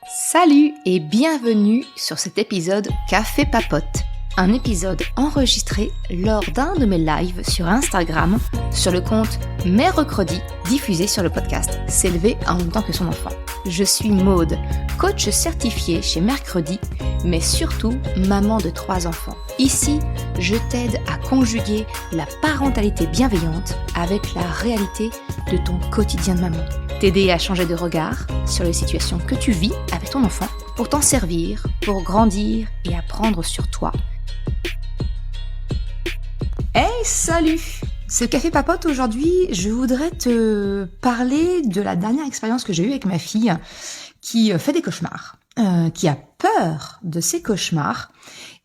Salut et bienvenue sur cet épisode Café Papote, un épisode enregistré lors d'un de mes lives sur Instagram sur le compte Mercredi, diffusé sur le podcast S'élever en même temps que son enfant. Je suis Maude, coach certifié chez Mercredi, mais surtout maman de 3 enfants. Ici, je t'aide à conjuguer la parentalité bienveillante avec la réalité de ton quotidien de maman. T'aider à changer de regard sur les situations que tu vis avec ton enfant pour t'en servir, pour grandir et apprendre sur toi. Hey, salut! Ce café papote aujourd'hui, je voudrais te parler de la dernière expérience que j'ai eue avec ma fille qui fait des cauchemars, qui a peur de ses cauchemars.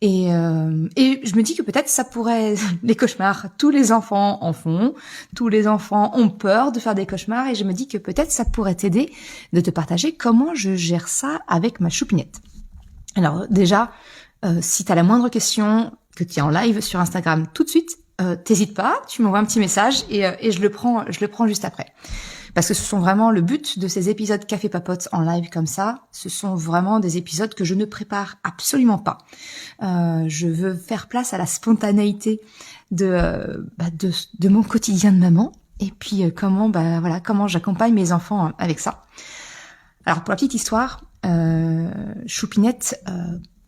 Et je me dis que peut-être ça pourrait, les cauchemars, tous les enfants en font, tous les enfants ont peur de faire des cauchemars et je me dis que peut-être ça pourrait t'aider de te partager comment je gère ça avec ma choupinette. Alors déjà, si tu as la moindre question, que tu es en live sur Instagram tout de suite, t'hésites pas, tu m'envoies un petit message et je le prends juste après. Parce que ce sont vraiment le but de ces épisodes Café Papote en live comme ça. Ce sont vraiment des épisodes que je ne prépare absolument pas. Je veux faire place à la spontanéité de mon quotidien de maman. Et puis comment j'accompagne mes enfants avec ça. Alors pour la petite histoire, Choupinette,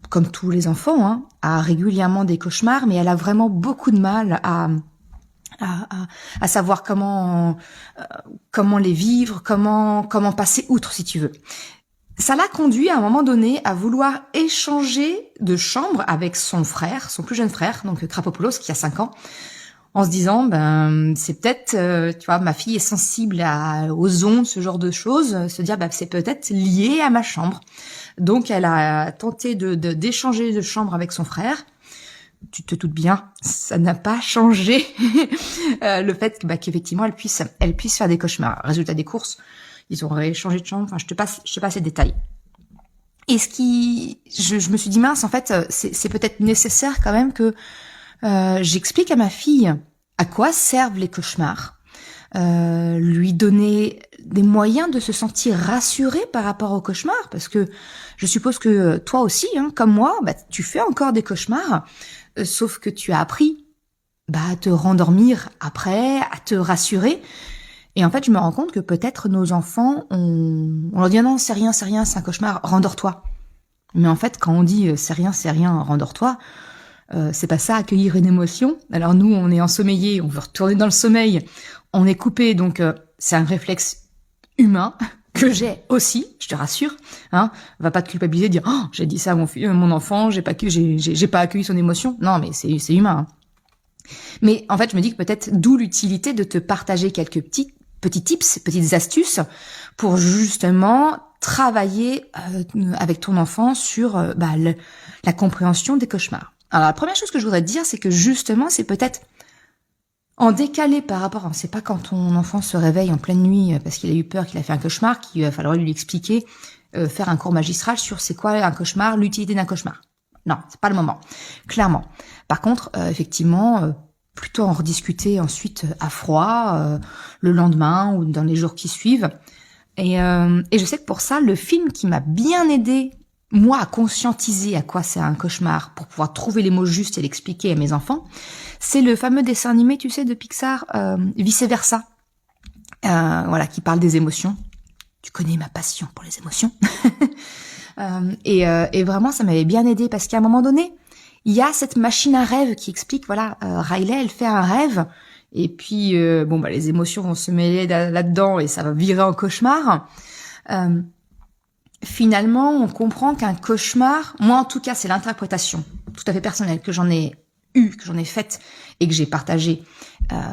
comme tous les enfants, a régulièrement des cauchemars, mais elle a vraiment beaucoup de mal à savoir comment les vivre, comment passer outre, si tu veux. Ça l'a conduit à un moment donné à vouloir échanger de chambre avec son frère, son plus jeune frère, donc Krapopoulos, qui a 5 ans, en se disant, c'est peut-être, tu vois, ma fille est sensible aux ondes, ce genre de choses, se dire, c'est peut-être lié à ma chambre. Donc, elle a tenté d'échanger de chambre avec son frère. Tu te doutes bien, ça n'a pas changé le fait qu'effectivement elle puisse faire des cauchemars. Résultat des courses, ils ont échangé de chambre. Enfin, je te passe les détails. Et je me suis dit mince, en fait, c'est peut-être nécessaire quand même que j'explique à ma fille à quoi servent les cauchemars, lui donner des moyens de se sentir rassurée par rapport aux cauchemars, parce que je suppose que toi aussi, comme moi, tu fais encore des cauchemars. Sauf que tu as appris à te rendormir après, à te rassurer. Et en fait, je me rends compte que peut-être nos enfants, on leur dit non, c'est rien, c'est un cauchemar, rendors-toi. Mais en fait, quand on dit c'est rien, rendors-toi, c'est pas ça, accueillir une émotion. Alors nous, on est ensommeillés, on veut retourner dans le sommeil, on est coupé, donc c'est un réflexe humain que j'ai aussi, je te rassure, va pas te culpabiliser, dire j'ai dit ça à mon enfant, j'ai pas accueilli son émotion. Non, mais c'est humain. Mais en fait, je me dis que peut-être d'où l'utilité de te partager quelques petits tips, petites astuces pour justement travailler avec ton enfant sur la compréhension des cauchemars. Alors la première chose que je voudrais te dire, c'est que justement, c'est peut-être en décalé par rapport, c'est pas quand ton enfant se réveille en pleine nuit parce qu'il a eu peur, qu'il a fait un cauchemar, qu'il va falloir lui expliquer, faire un cours magistral sur c'est quoi un cauchemar, l'utilité d'un cauchemar. Non, c'est pas le moment, clairement. Par contre, effectivement, plutôt en rediscuter ensuite à froid, le lendemain ou dans les jours qui suivent. Et je sais que pour ça, le film qui m'a bien aidé, moi, à conscientiser à quoi c'est un cauchemar pour pouvoir trouver les mots justes et l'expliquer à mes enfants, c'est le fameux dessin animé, tu sais, de Pixar, Vice Versa, qui parle des émotions. Tu connais ma passion pour les émotions. Et vraiment, ça m'avait bien aidé parce qu'à un moment donné, il y a cette machine à rêve qui explique, Riley, elle fait un rêve et puis, les émotions vont se mêler là-dedans et ça va virer en cauchemar. Finalement, on comprend qu'un cauchemar, moi en tout cas, c'est l'interprétation tout à fait personnelle que j'en ai faite et que j'ai partagée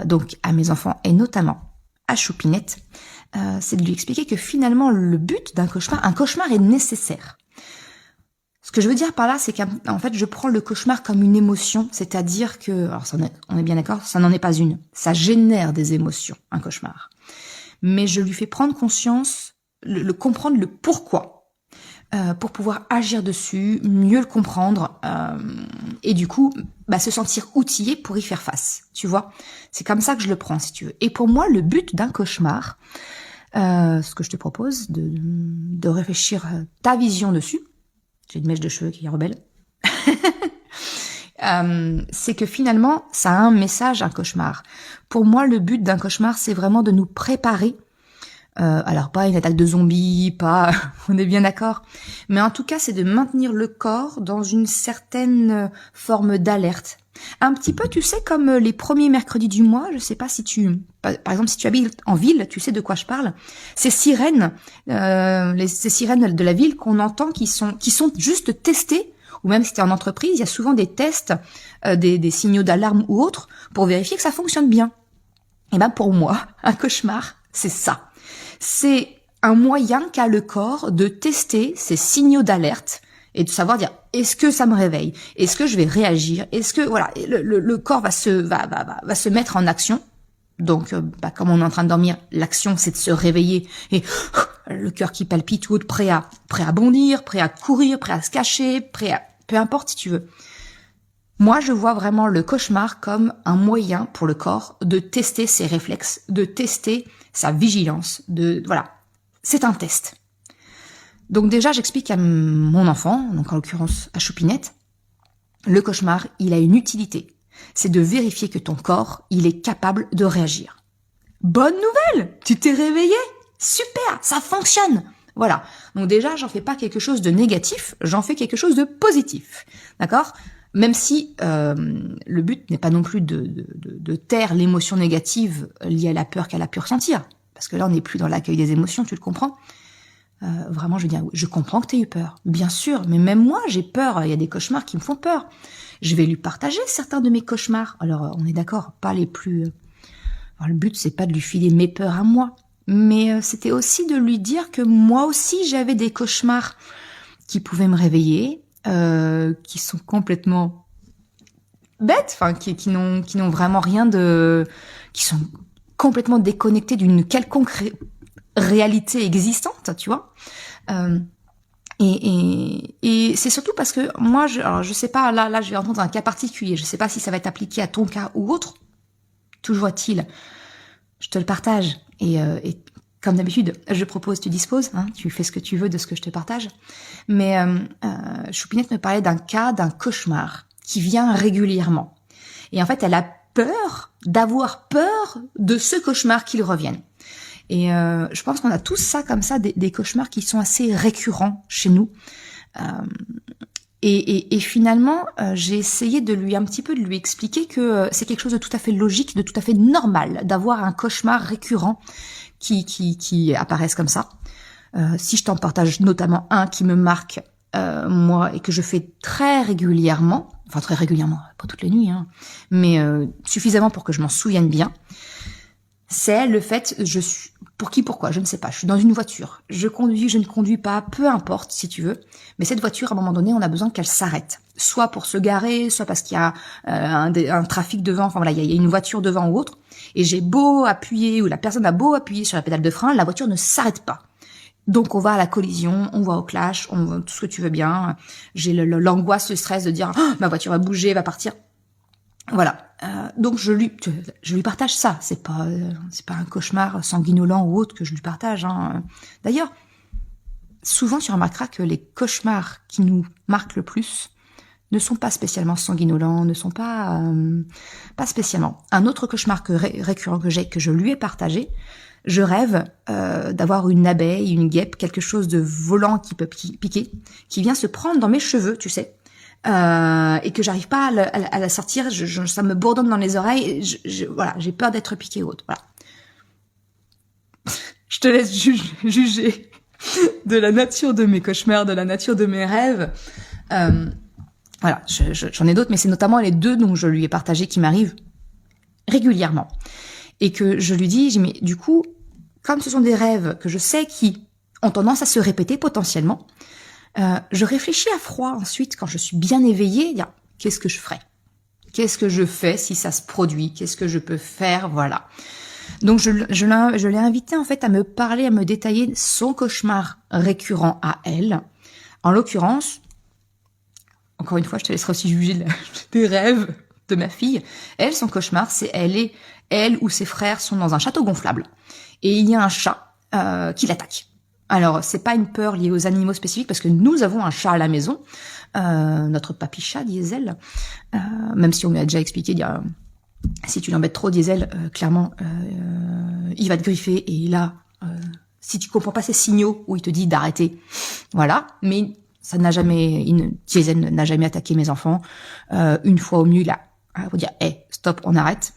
donc à mes enfants et notamment à Choupinette, c'est de lui expliquer que finalement le but d'un cauchemar, un cauchemar est nécessaire. Ce que je veux dire par là, c'est qu'en fait, je prends le cauchemar comme une émotion, c'est-à-dire que, alors on est bien d'accord, ça n'en est pas une, ça génère des émotions, un cauchemar. Mais je lui fais prendre conscience, comprendre le pourquoi. Pour pouvoir agir dessus, mieux le comprendre et du coup se sentir outillé pour y faire face, tu vois. C'est comme ça que je le prends, si tu veux. Et pour moi, le but d'un cauchemar, Ce que je te propose, de réfléchir ta vision dessus. J'ai une mèche de cheveux qui est rebelle. C'est que finalement, ça a un message, un cauchemar. Pour moi, le but d'un cauchemar, c'est vraiment de nous préparer. Alors, pas une attaque de zombies, pas... on est bien d'accord. Mais en tout cas, c'est de maintenir le corps dans une certaine forme d'alerte. Un petit peu, tu sais, comme les premiers mercredis du mois, je sais pas si tu... Par exemple, si tu habites en ville, tu sais de quoi je parle. Ces sirènes, ces sirènes de la ville qu'on entend, qui sont juste testées, ou même si tu es en entreprise, il y a souvent des tests, des signaux d'alarme ou autres, pour vérifier que ça fonctionne bien. Et ben pour moi, un cauchemar, c'est ça. C'est un moyen qu'a le corps de tester ces signaux d'alerte et de savoir dire, est-ce que ça me réveille? Est-ce que je vais réagir? Est-ce que, voilà, le corps va se mettre en action. Donc, comme on est en train de dormir, l'action, c'est de se réveiller et le cœur qui palpite ou autre, prêt à bondir, prêt à courir, prêt à se cacher, peu importe si tu veux. Moi, je vois vraiment le cauchemar comme un moyen pour le corps de tester ses réflexes, de tester sa vigilance, voilà. C'est un test. Donc déjà, j'explique à mon enfant, donc en l'occurrence à Choupinette, le cauchemar, il a une utilité. C'est de vérifier que ton corps, il est capable de réagir. Bonne nouvelle! Tu t'es réveillé! Super! Ça fonctionne! Voilà. Donc déjà, j'en fais pas quelque chose de négatif, j'en fais quelque chose de positif. D'accord? Même si le but n'est pas non plus de taire l'émotion négative liée à la peur qu'elle a pu ressentir. Parce que là, on n'est plus dans l'accueil des émotions, tu le comprends? Vraiment, je veux dire, je comprends que tu aies eu peur. Bien sûr, mais même moi, j'ai peur. Il y a des cauchemars qui me font peur. Je vais lui partager certains de mes cauchemars. Alors, on est d'accord, pas les plus... Alors, le but, c'est pas de lui filer mes peurs à moi. Mais c'était aussi de lui dire que moi aussi, j'avais des cauchemars qui pouvaient me réveiller, qui sont complètement bêtes, enfin, qui n'ont vraiment rien de... qui sont complètement déconnectés d'une quelconque réalité existante, tu vois. Et c'est surtout parce que moi, alors je sais pas, là, je vais entendre un cas particulier. Je sais pas si ça va être appliqué à ton cas ou autre. Toujours est-il, je te le partage. Et comme d'habitude, je propose, tu disposes. Hein, tu fais ce que tu veux de ce que je te partage. Mais Choupinette me parlait d'un cas, d'un cauchemar qui vient régulièrement. Et en fait, elle a peur d'avoir peur de ce cauchemar qu'il revienne. Et je pense qu'on a tous ça comme ça, des cauchemars qui sont assez récurrents chez nous. Et finalement, j'ai essayé de lui expliquer que c'est quelque chose de tout à fait logique, de tout à fait normal d'avoir un cauchemar récurrent qui apparaisse comme ça. Si je t'en partage notamment un qui me marque moi et que je fais très régulièrement, pas toutes les nuits, hein, mais suffisamment pour que je m'en souvienne bien. C'est le fait, pourquoi, je ne sais pas. Je suis dans une voiture, je ne conduis pas, peu importe si tu veux. Mais cette voiture, à un moment donné, on a besoin qu'elle s'arrête. Soit pour se garer, soit parce qu'il y a un trafic devant, enfin voilà, il y a une voiture devant ou autre. Et j'ai beau appuyer, ou la personne a beau appuyer sur la pédale de frein, la voiture ne s'arrête pas. Donc on va à la collision, on va au clash, on va tout ce que tu veux bien. J'ai l'angoisse, le stress de dire ma voiture va bouger, va partir. Voilà. Donc je lui partage ça. C'est pas un cauchemar sanguinolent ou autre que je lui partage. Hein. D'ailleurs, souvent tu remarqueras que les cauchemars qui nous marquent le plus ne sont pas spécialement sanguinolents, ne sont pas spécialement. Un autre cauchemar récurrent que je lui ai partagé. Je rêve d'avoir une abeille, une guêpe, quelque chose de volant qui peut piquer, qui vient se prendre dans mes cheveux, tu sais. Et que j'arrive pas à la sortir, ça me bourdonne dans les oreilles, voilà, j'ai peur d'être piquée ou autre, voilà. Je te laisse juger de la nature de mes cauchemars, de la nature de mes rêves. Voilà, j'en ai d'autres, mais c'est notamment les deux dont je lui ai partagé qui m'arrivent régulièrement. Et que je lui dis, mais du coup, comme ce sont des rêves que je sais qui ont tendance à se répéter potentiellement, je réfléchis à froid ensuite, quand je suis bien éveillée, dire, qu'est-ce que je ferais? Qu'est-ce que je fais si ça se produit? Qu'est-ce que je peux faire? Voilà. Donc je l'ai invitée en fait à me parler, à me détailler son cauchemar récurrent à elle. En l'occurrence, encore une fois, je te laisserai aussi juger des rêves de ma fille. Elle, son cauchemar, c'est elle ou ses frères sont dans un château gonflable. Et il y a un chat qui l'attaque. Alors, c'est pas une peur liée aux animaux spécifiques, parce que nous avons un chat à la maison, notre papy chat, Diesel, même si on lui a déjà expliqué, si tu l'embêtes trop, Diesel, clairement, il va te griffer, et là, si tu comprends pas ces signaux où il te dit d'arrêter, voilà, mais ça n'a jamais, Diesel n'a jamais attaqué mes enfants, une fois au mieux, il a, pour dire, hey, stop, on arrête,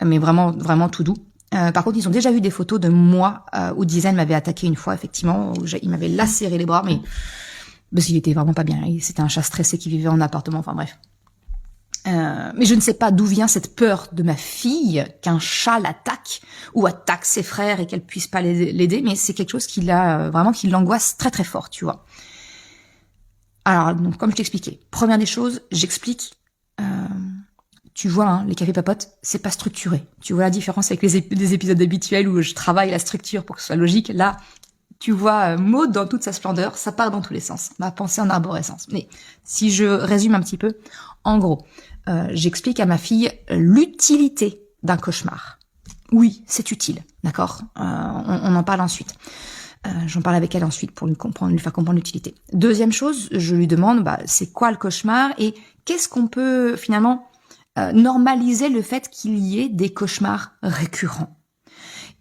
mais vraiment, vraiment tout doux. Par contre, ils ont déjà vu des photos de moi où Diesel m'avait attaqué une fois, effectivement, où il m'avait lacéré les bras, mais parce qu'il était vraiment pas bien. C'était un chat stressé qui vivait en appartement, enfin bref. Mais je ne sais pas d'où vient cette peur de ma fille qu'un chat l'attaque ou attaque ses frères et qu'elle puisse pas l'aider, mais c'est quelque chose qui l'angoisse très très fort, tu vois. Alors, donc, comme je t'expliquais, première des choses, j'explique. Tu vois, hein, les cafés papotes, c'est pas structuré. Tu vois la différence avec les épisodes habituels où je travaille la structure pour que ce soit logique. Là, tu vois Maud dans toute sa splendeur, ça part dans tous les sens. Ma pensée en arborescence. Mais si je résume un petit peu, en gros, j'explique à ma fille l'utilité d'un cauchemar. Oui, c'est utile, d'accord, on en parle ensuite. J'en parle avec elle ensuite pour lui faire comprendre l'utilité. Deuxième chose, je lui demande, c'est quoi le cauchemar et qu'est-ce qu'on peut finalement normaliser le fait qu'il y ait des cauchemars récurrents.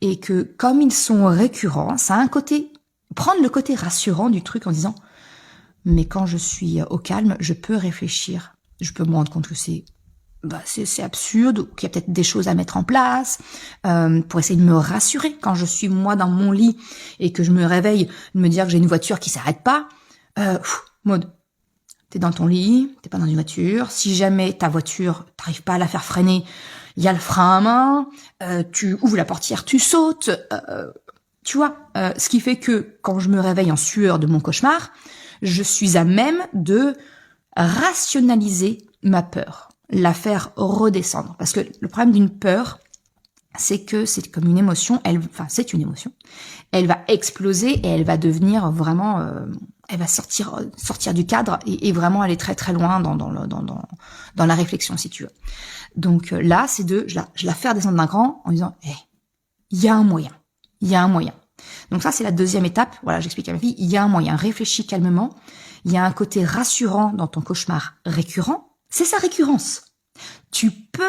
Et que comme ils sont récurrents, ça a un côté, prendre le côté rassurant du truc en disant, mais quand je suis au calme, je peux réfléchir, je peux me rendre compte que c'est absurde, ou qu'il y a peut-être des choses à mettre en place, pour essayer de me rassurer quand je suis moi dans mon lit et que je me réveille, de me dire que j'ai une voiture qui s'arrête pas. Maud, t'es dans ton lit, t'es pas dans une voiture. Si jamais ta voiture, t'arrives pas à la faire freiner, il y a le frein à main, tu ouvres la portière, tu sautes, tu vois. Ce qui fait que quand je me réveille en sueur de mon cauchemar, je suis à même de rationaliser ma peur, la faire redescendre. Parce que le problème d'une peur, c'est que c'est comme une émotion, c'est une émotion. Elle va exploser et elle va devenir vraiment, elle va sortir du cadre et vraiment aller très très loin dans la réflexion, si tu veux. Donc là, c'est je la fais redescendre d'un cran en disant, il y a un moyen, il y a un moyen. Donc ça, c'est la deuxième étape. Voilà, j'explique à ma fille, il y a un moyen. Réfléchis calmement. Il y a un côté rassurant dans ton cauchemar récurrent. C'est sa récurrence. Tu peux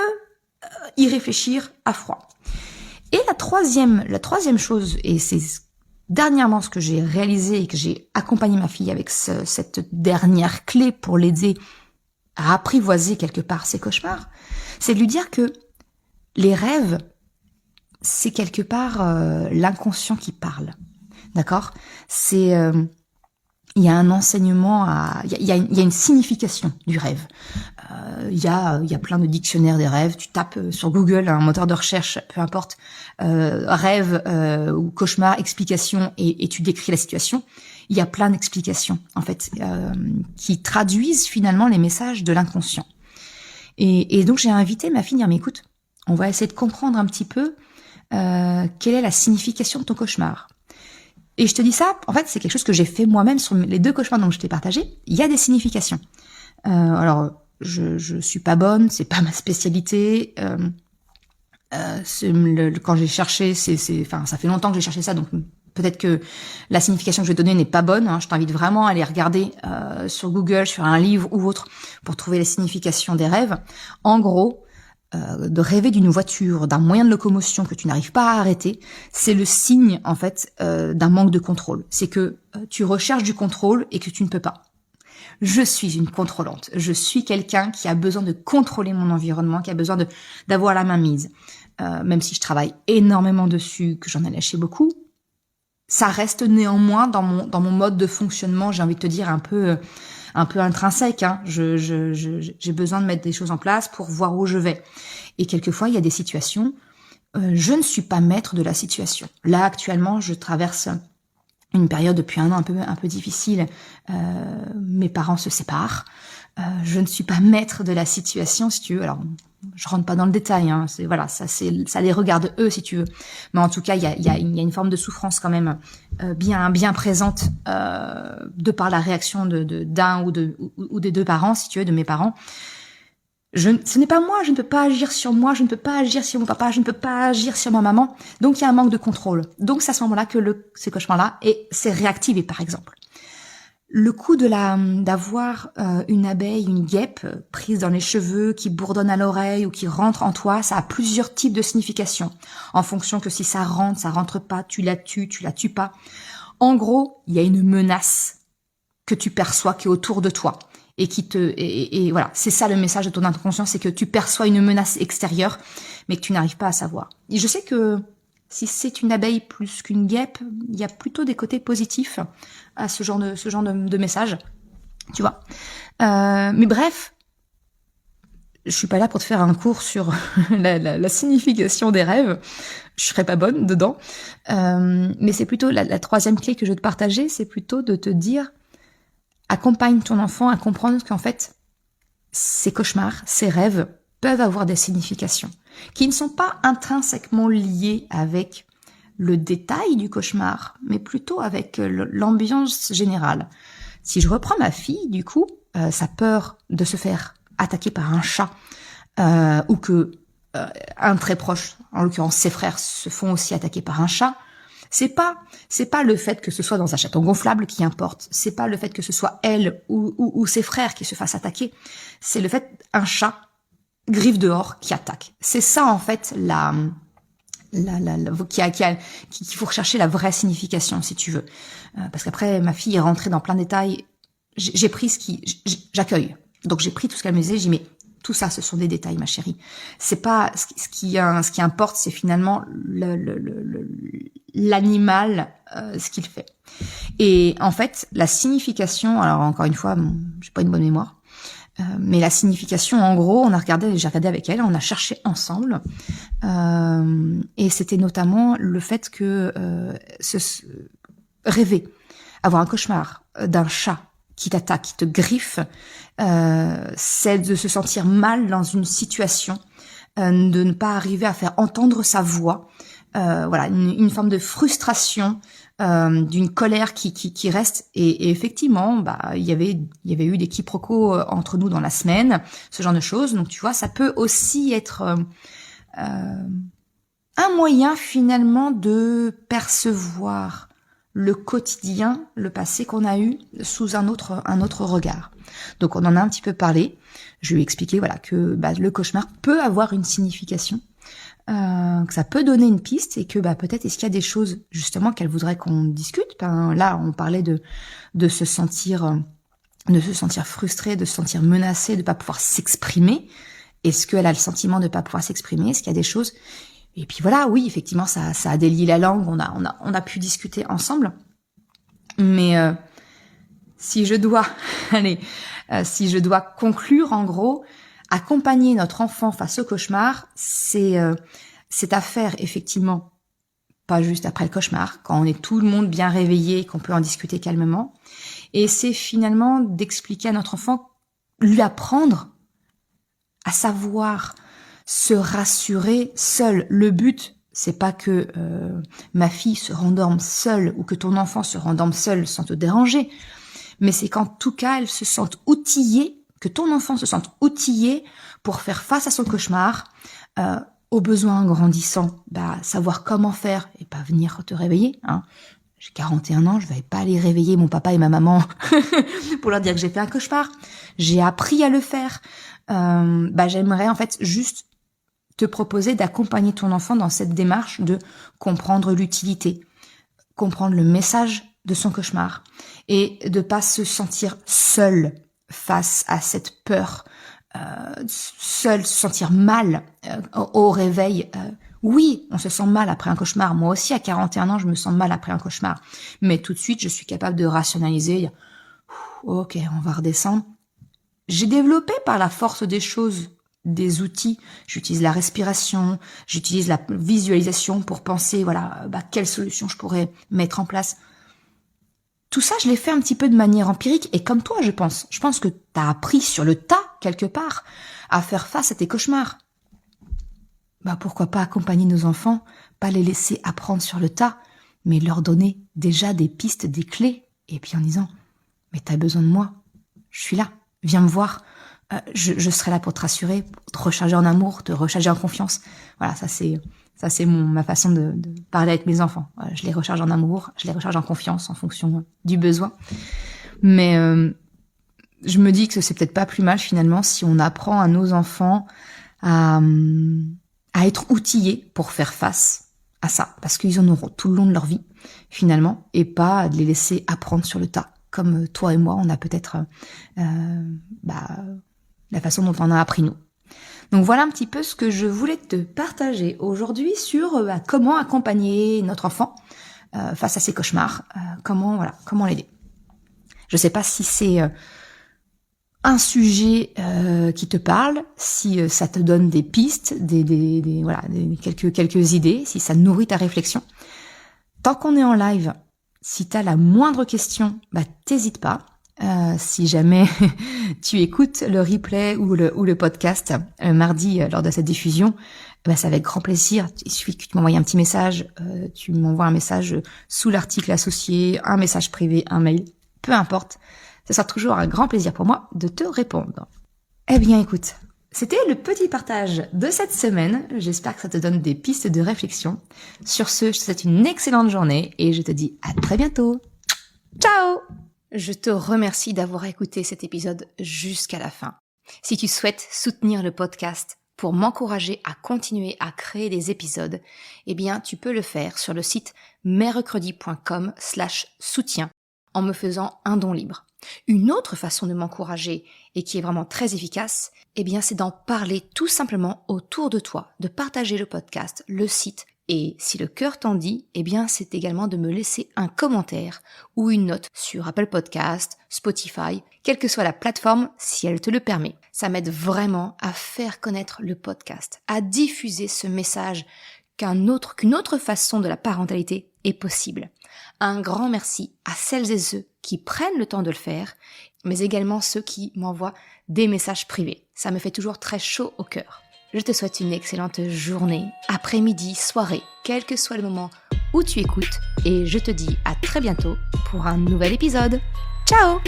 y réfléchir à froid. Et la troisième chose, et c'est dernièrement ce que j'ai réalisé et que j'ai accompagné ma fille avec cette dernière clé pour l'aider à apprivoiser quelque part ses cauchemars, c'est de lui dire que les rêves, c'est quelque part l'inconscient qui parle. D'accord ? C'est il y a un enseignement, il y a une signification du rêve. Il y a plein de dictionnaires des rêves. Tu tapes sur Google, un moteur de recherche, peu importe, rêve ou cauchemar, explication, et tu décris la situation. Il y a plein d'explications, en fait, qui traduisent finalement les messages de l'inconscient. Et donc j'ai invité ma fille à dire, mais écoute, on va essayer de comprendre un petit peu quelle est la signification de ton cauchemar. Et je te dis ça, en fait, c'est quelque chose que j'ai fait moi-même sur les 2 cauchemars dont je t'ai partagé. Il y a des significations. Alors, je suis pas bonne, c'est pas ma spécialité. Quand j'ai cherché, ça fait longtemps que j'ai cherché ça, donc peut-être que la signification que je vais donner n'est pas bonne. Hein. Je t'invite vraiment à aller regarder sur Google, sur un livre ou autre, pour trouver les significations des rêves. En gros, de rêver d'une voiture, d'un moyen de locomotion que tu n'arrives pas à arrêter, c'est le signe en fait d'un manque de contrôle. C'est que tu recherches du contrôle et que tu ne peux pas. Je suis une contrôlante. Je suis quelqu'un qui a besoin de contrôler mon environnement, qui a besoin d'avoir la main mise. Même si je travaille énormément dessus, que j'en ai lâché beaucoup, ça reste néanmoins dans mon mode de fonctionnement, j'ai envie de te dire un peu intrinsèque. Hein. J'ai besoin de mettre des choses en place pour voir où je vais. Et quelquefois, il y a des situations, je ne suis pas maître de la situation. Là, actuellement, je traverse une période depuis 1 an un peu difficile. Mes parents se séparent. Je ne suis pas maître de la situation, si tu veux. Alors, je rentre pas dans le détail. Hein. Ça les regarde eux, si tu veux. Mais en tout cas, il y a une forme de souffrance quand même bien présente de par la réaction d'un ou des 2 parents, si tu veux, de mes parents. Ce n'est pas moi, je ne peux pas agir sur moi, je ne peux pas agir sur mon papa, je ne peux pas agir sur ma maman. Donc il y a un manque de contrôle. Donc c'est à ce moment-là que ce cauchemar-là s'est réactivé, par exemple. Le coup d'avoir une abeille, une guêpe prise dans les cheveux, qui bourdonne à l'oreille ou qui rentre en toi, ça a plusieurs types de significations. En fonction que si ça rentre pas, tu la tues pas. En gros, il y a une menace que tu perçois qui est autour de toi. Et voilà, c'est ça le message de ton inconscient, c'est que tu perçois une menace extérieure, mais que tu n'arrives pas à savoir. Et je sais que si c'est une abeille plus qu'une guêpe, il y a plutôt des côtés positifs à ce genre de message, tu vois. Mais bref, je suis pas là pour te faire un cours sur la signification des rêves. Je serais pas bonne dedans. Mais c'est plutôt la troisième clé que je veux te partager, c'est plutôt de te dire, accompagne ton enfant à comprendre qu'en fait, ces cauchemars, ces rêves peuvent avoir des significations qui ne sont pas intrinsèquement liées avec le détail du cauchemar, mais plutôt avec l'ambiance générale. Si je reprends ma fille, du coup, sa peur de se faire attaquer par un chat, ou que un très proche, en l'occurrence ses frères, se font aussi attaquer par un chat, c'est pas le fait que ce soit dans un chaton gonflable qui importe, c'est pas le fait que ce soit elle ou ses frères qui se fassent attaquer, c'est le fait un chat griffe dehors qui attaque. C'est ça en fait qu'il faut rechercher la vraie signification si tu veux. Parce qu'après ma fille est rentrée dans plein de détails, j'ai pris j'accueille. Donc j'ai pris tout ce qu'elle me disait, j'ai dit mais tout ça, ce sont des détails, ma chérie. C'est pas ce qui importe, c'est finalement l'animal, ce qu'il fait. Et en fait, la signification, alors encore une fois, j'ai pas une bonne mémoire, mais la signification, en gros, j'ai regardé avec elle, on a cherché ensemble, et c'était notamment le fait que rêver, avoir un cauchemar d'un chat qui t'attaque, qui te griffe, c'est de se sentir mal dans une situation, de ne pas arriver à faire entendre sa voix, voilà, une forme de frustration, d'une colère qui reste. Et effectivement, il y avait eu des quiproquos entre nous dans la semaine, ce genre de choses. Donc tu vois, ça peut aussi être un moyen finalement de percevoir le quotidien, le passé qu'on a eu sous un autre regard. Donc on en a un petit peu parlé. Je lui ai expliqué voilà que le cauchemar peut avoir une signification, que ça peut donner une piste et que peut-être est-ce qu'il y a des choses justement qu'elle voudrait qu'on discute. Là on parlait de se sentir frustrée, de se sentir menacée, de pas pouvoir s'exprimer. Est-ce qu'elle a le sentiment de pas pouvoir s'exprimer? Est-ce qu'il y a des choses? Et puis voilà, oui, effectivement, ça a délié la langue, on a pu discuter ensemble. Mais si je dois conclure, en gros, accompagner notre enfant face au cauchemar, c'est à faire effectivement, pas juste après le cauchemar, quand on est tout le monde bien réveillé, qu'on peut en discuter calmement. Et c'est finalement d'expliquer à notre enfant, lui apprendre à savoir se rassurer seul. Le but, c'est pas que ma fille se rendorme seule ou que ton enfant se rendorme seul sans te déranger, mais c'est qu'en tout cas, elle se sente outillée, que ton enfant se sente outillé pour faire face à son cauchemar, aux besoins grandissants, savoir comment faire et pas venir te réveiller. Hein. J'ai 41 ans, je vais pas aller réveiller mon papa et ma maman pour leur dire que j'ai fait un cauchemar. J'ai appris à le faire. J'aimerais en fait juste te proposer d'accompagner ton enfant dans cette démarche de comprendre l'utilité, comprendre le message de son cauchemar et de pas se sentir seul face à cette peur, seul, se sentir mal au réveil. Oui, on se sent mal après un cauchemar. Moi aussi, à 41 ans, je me sens mal après un cauchemar. Mais tout de suite, je suis capable de rationaliser. Ok, on va redescendre. J'ai développé par la force des choses des outils. J'utilise la respiration, j'utilise la visualisation pour penser, quelle solution je pourrais mettre en place. Tout ça, je l'ai fait un petit peu de manière empirique et comme toi, je pense. Je pense que tu as appris sur le tas, quelque part, à faire face à tes cauchemars. Pourquoi pas accompagner nos enfants, pas les laisser apprendre sur le tas, mais leur donner déjà des pistes, des clés. Et puis en disant, mais t'as besoin de moi, je suis là, viens me voir. je serai là pour te rassurer, pour te recharger en amour, te recharger en confiance. Voilà, ça c'est ma façon de parler avec mes enfants. Voilà, je les recharge en amour, je les recharge en confiance en fonction du besoin. Mais je me dis que c'est peut-être pas plus mal finalement si on apprend à nos enfants à être outillés pour faire face à ça, parce qu'ils en auront tout le long de leur vie finalement, et pas de les laisser apprendre sur le tas, comme toi et moi, on a peut-être la façon dont on a appris nous. Donc voilà un petit peu ce que je voulais te partager aujourd'hui sur comment accompagner notre enfant face à ses cauchemars, comment l'aider. Je sais pas si c'est un sujet qui te parle, si ça te donne des pistes, quelques idées, si ça nourrit ta réflexion. Tant qu'on est en live, si tu as la moindre question, t'hésites pas. Si jamais tu écoutes le replay ou le podcast mardi lors de cette diffusion, c'est avec grand plaisir. Il suffit que tu m'envoies un petit message, tu m'envoies un message sous l'article associé, un message privé, un mail, peu importe. Ce sera toujours un grand plaisir pour moi de te répondre. Eh bien écoute, c'était le petit partage de cette semaine. J'espère que ça te donne des pistes de réflexion. Sur ce, je te souhaite une excellente journée et je te dis à très bientôt. Ciao! Je te remercie d'avoir écouté cet épisode jusqu'à la fin. Si tu souhaites soutenir le podcast pour m'encourager à continuer à créer des épisodes, eh bien tu peux le faire sur le site mercredi.com/soutien en me faisant un don libre. Une autre façon de m'encourager et qui est vraiment très efficace, eh bien c'est d'en parler tout simplement autour de toi, de partager le podcast, le site, et si le cœur t'en dit, eh bien c'est également de me laisser un commentaire ou une note sur Apple Podcast, Spotify, quelle que soit la plateforme si elle te le permet. Ça m'aide vraiment à faire connaître le podcast, à diffuser ce message qu'une autre façon de la parentalité est possible. Un grand merci à celles et ceux qui prennent le temps de le faire, mais également ceux qui m'envoient des messages privés. Ça me fait toujours très chaud au cœur. Je te souhaite une excellente journée, après-midi, soirée, quel que soit le moment où tu écoutes, et je te dis à très bientôt pour un nouvel épisode. Ciao!